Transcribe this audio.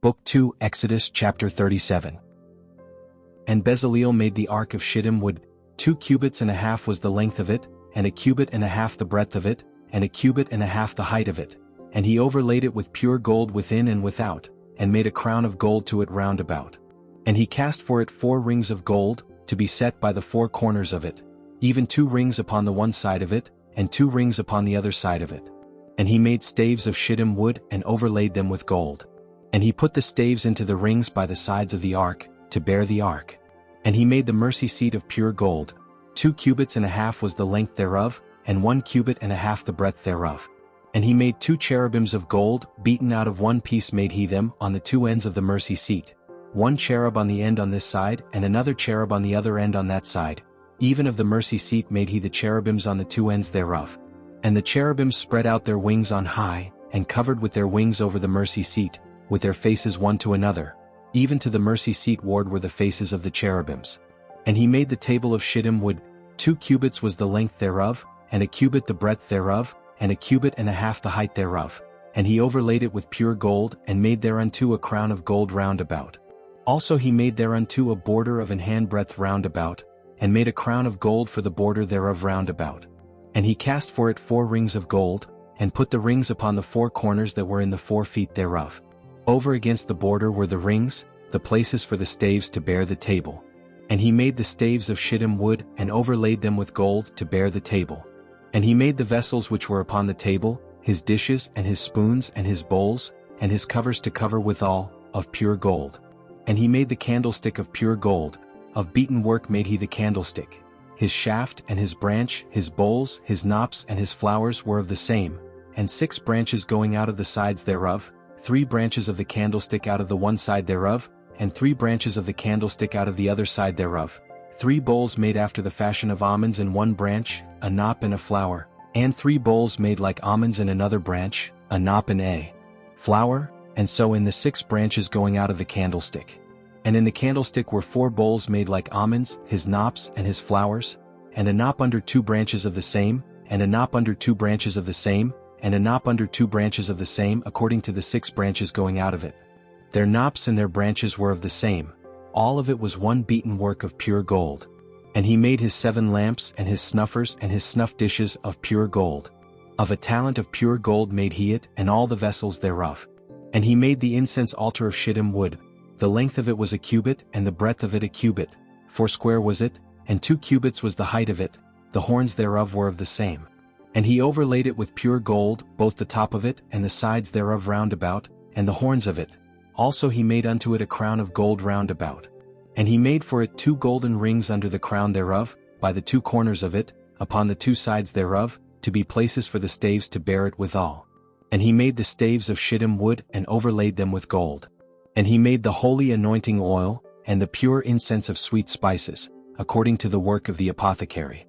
Book 2, Exodus chapter 37. And Bezaleel made the ark of shittim wood. 2 cubits and a half was the length of it, and a cubit and a half the breadth of it, and a cubit and a half the height of it. And he overlaid it with pure gold within and without, and made a crown of gold to it round about. And he cast for it 4 rings of gold, to be set by the 4 corners of it, even 2 rings upon the one side of it, and 2 rings upon the other side of it. And he made staves of shittim wood and overlaid them with gold. And he put the staves into the rings by the sides of the ark, to bear the ark. And he made the mercy seat of pure gold. 2 cubits and a half was the length thereof, and 1 cubit and a half the breadth thereof. And he made 2 cherubims of gold, beaten out of one piece made he them, on the 2 ends of the mercy seat. 1 cherub on the end on this side, and another cherub on the other end on that side. Even of the mercy seat made he the cherubims on the 2 ends thereof. And the cherubims spread out their wings on high, and covered with their wings over the mercy seat, with their faces one to another. Even to the mercy seat ward were the faces of the cherubims. And he made the table of shittim wood. 2 cubits was the length thereof, and a cubit the breadth thereof, and a cubit and a half the height thereof. And he overlaid it with pure gold, and made thereunto a crown of gold round about. Also he made thereunto a border of an handbreadth round about, and made a crown of gold for the border thereof round about. And he cast for it 4 rings of gold, and put the rings upon the 4 corners that were in the 4 feet thereof. Over against the border were the rings, the places for the staves to bear the table. And he made the staves of shittim wood, and overlaid them with gold to bear the table. And he made the vessels which were upon the table, his dishes and his spoons and his bowls, and his covers to cover withal, of pure gold. And he made the candlestick of pure gold, of beaten work made he the candlestick. His shaft and his branch, his bowls, his knops and his flowers were of the same, and 6 branches going out of the sides thereof, 3 branches of the candlestick out of the one side thereof, and 3 branches of the candlestick out of the other side thereof, 3 bowls made after the fashion of almonds in one branch, a knop and a flower, and 3 bowls made like almonds in another branch, a knop and a flower, and so in the 6 branches going out of the candlestick. And in the candlestick were 4 bowls made like almonds, his knops and his flowers, and a knop under 2 branches of the same, and a knop under 2 branches of the same, and a knop under 2 branches of the same according to the 6 branches going out of it. Their knops and their branches were of the same. All of it was one beaten work of pure gold. And he made his 7 lamps and his snuffers and his snuff dishes of pure gold. Of a talent of pure gold made he it, and all the vessels thereof. And he made the incense altar of shittim wood. The length of it was a cubit, and the breadth of it a cubit. 4 square was it, and 2 cubits was the height of it. The horns thereof were of the same. And he overlaid it with pure gold, both the top of it and the sides thereof round about, and the horns of it. Also he made unto it a crown of gold round about. And he made for it 2 golden rings under the crown thereof, by the 2 corners of it, upon the 2 sides thereof, to be places for the staves to bear it withal. And he made the staves of shittim wood, and overlaid them with gold. And he made the holy anointing oil, and the pure incense of sweet spices, according to the work of the apothecary.